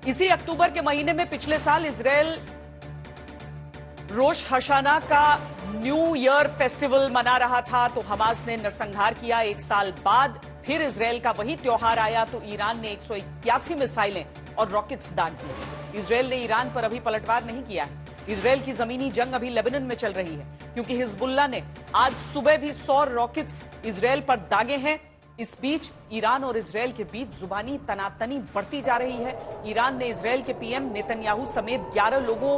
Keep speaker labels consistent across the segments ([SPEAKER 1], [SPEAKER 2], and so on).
[SPEAKER 1] इसी अक्टूबर के महीने में पिछले साल इजराइल रोश हशाना का न्यू ईयर फेस्टिवल मना रहा था तो हमास ने नरसंहार किया। एक साल बाद फिर इजराइल का वही त्योहार आया तो ईरान ने 181 मिसाइलें और रॉकेट्स दाग दिए। इजराइल ने ईरान पर अभी पलटवार नहीं किया है। इजराइल की जमीनी जंग अभी लेबनान में चल रही है क्योंकि हिजबुल्लाह ने आज सुबह भी 100 रॉकेट्स इजराइल पर दागे हैं। इस बीच ईरान और इजराइल के बीच जुबानी तनातनी बढ़ती जा रही है। ईरान ने इजराइल के पीएम नेतन्याहू समेत 11 लोगों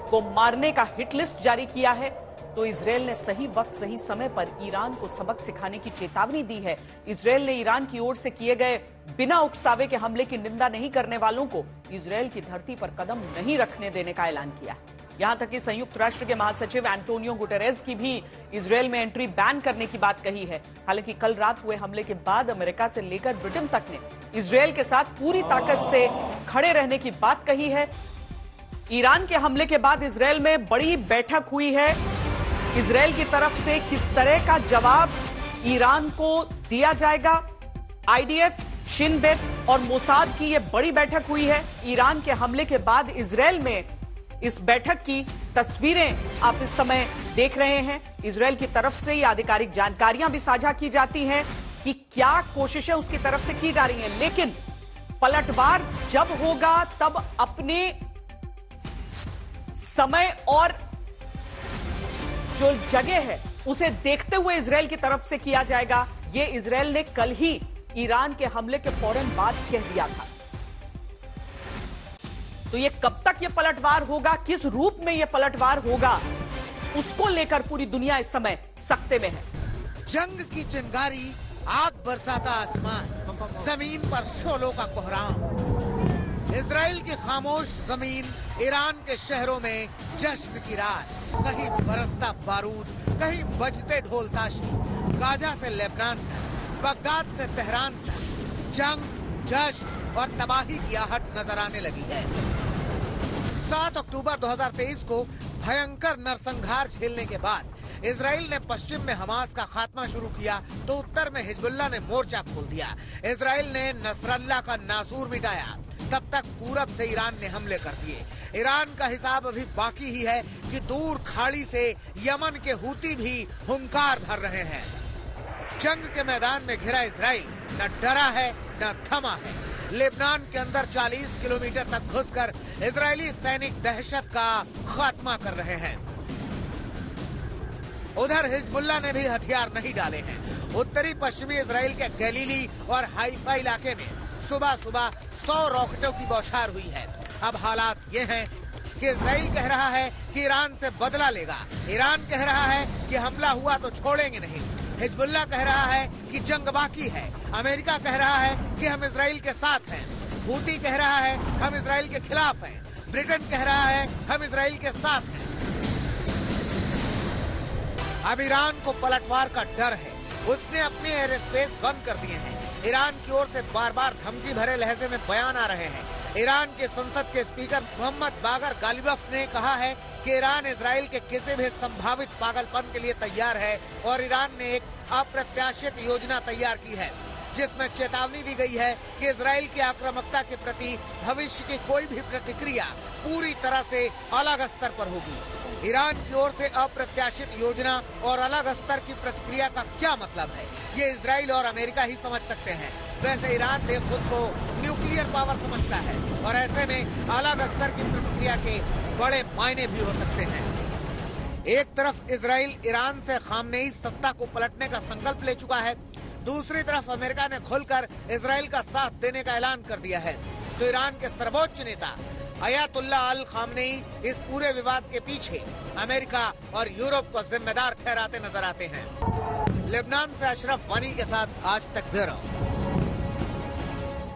[SPEAKER 1] को मारने का हिट लिस्ट जारी किया है तो इजराइल ने सही वक्त सही समय पर ईरान को सबक सिखाने की चेतावनी दी है। इजराइल ने ईरान की ओर से किए गए बिना उकसावे के हमले की निंदा नहीं करने वालों को इजराइल की धरती पर कदम नहीं रखने देने का ऐलान किया। यहां तक कि संयुक्त राष्ट्र के महासचिव एंटोनियो गुटेरेस की भी इजराइल में एंट्री बैन करने की बात कही है। हालांकि कल रात हुए हमले के बाद अमेरिका से लेकर ब्रिटेन तक ने इजराइल के साथ पूरी ताकत से खड़े रहने की बात कही है। ईरान के हमले के बाद इजराइल में बड़ी बैठक हुई है। इजराइल की तरफ से किस तरह का जवाब ईरान को दिया जाएगा। आईडीएफ, शिन बेत और मोसाद की यह बड़ी बैठक हुई है ईरान के हमले के बाद इजराइल में। इस बैठक की तस्वीरें आप इस समय देख रहे हैं। इजराइल की तरफ से ये आधिकारिक जानकारियां भी साझा की जाती हैं कि क्या कोशिशें उसकी तरफ से की जा रही हैं, लेकिन पलटवार जब होगा तब अपने समय और जो जगह है उसे देखते हुए इजराइल की तरफ से किया जाएगा। ये इजराइल ने कल ही ईरान के हमले के फौरन बाद कह दिया था। तो ये कब तक ये पलटवार होगा, किस रूप में ये पलटवार होगा, उसको लेकर पूरी दुनिया इस समय सख्ते में है।
[SPEAKER 2] जंग की चिंगारी, आग बरसाता आसमान, जमीन पर शोलों का कोहराम। इजराइल की खामोश जमीन, ईरान के शहरों में जश्न की रात। कहीं बरसता बारूद, कहीं बजते ढोल ताशे। गाजा से लेबनान तक, बगदाद से तेहरान तक जंग, जश्न और तबाही की आहट नजर आने लगी है। 7 अक्टूबर 2023 को भयंकर नरसंहार झेलने के बाद इजराइल ने पश्चिम में हमास का खात्मा शुरू किया तो उत्तर में हिजबुल्लाह ने मोर्चा खोल दिया। इजराइल ने नसरल्लाह का नासूर मिटाया, तब तक पूरब से ईरान ने हमले कर दिए। ईरान का हिसाब अभी बाकी ही है कि दूर खाड़ी से यमन के हूती भी हुंकार भर रहे हैं। जंग के मैदान में घिरा इजराइल न डरा है न थमा है। लेबनान के अंदर 40 किलोमीटर तक घुसकर इजरायली सैनिक दहशत का खात्मा कर रहे हैं। उधर हिजबुल्लाह ने भी हथियार नहीं डाले हैं। उत्तरी पश्चिमी इजराइल के गलीली और हाइफा इलाके में सुबह सुबह 100 रॉकेटों की बौछार हुई है। अब हालात ये हैं कि इजराइल कह रहा है कि ईरान से बदला लेगा, ईरान कह रहा है कि हमला हुआ तो छोड़ेंगे नहीं, हिजबुल्लाह कह रहा है कि जंग बाकी है, अमेरिका कह रहा है कि हम इजराइल के साथ हैं, हूती कह रहा है हम इजराइल के खिलाफ हैं, ब्रिटेन कह रहा है हम इजराइल के साथ हैं। अब ईरान को पलटवार का डर है। उसने अपने एयर स्पेस बंद कर दिए हैं। ईरान की ओर से बार बार धमकी भरे लहजे में बयान आ रहे हैं। ईरान के संसद के स्पीकर मोहम्मद बागर गालिबफ ने कहा है कि ईरान इजराइल के किसी भी संभावित पागलपन के लिए तैयार है और ईरान ने एक अप्रत्याशित योजना तैयार की है जिसमें चेतावनी दी गई है कि इजराइल की आक्रामकता के प्रति भविष्य की कोई भी प्रतिक्रिया पूरी तरह से अलग स्तर पर होगी। ईरान की ओर से अप्रत्याशित योजना और अलग स्तर की प्रतिक्रिया का क्या मतलब है, ये इजराइल और अमेरिका ही समझ सकते हैं। वैसे ईरान ने खुद को न्यूक्लियर पावर समझता है और ऐसे में अलग स्तर की प्रतिक्रिया के बड़े मायने भी हो सकते हैं। एक तरफ इजराइल ईरान से खामनेई सत्ता को पलटने का संकल्प ले चुका है, दूसरी तरफ अमेरिका ने खुलकर इजराइल का साथ देने का ऐलान कर दिया है। तो ईरान के सर्वोच्च नेता अयातुल्लाह अल खामनेई इस पूरे विवाद के पीछे अमेरिका और यूरोप को जिम्मेदार ठहराते नजर आते हैं। लेबनान से अशरफ वानी के साथ आज तक ब्यूरो।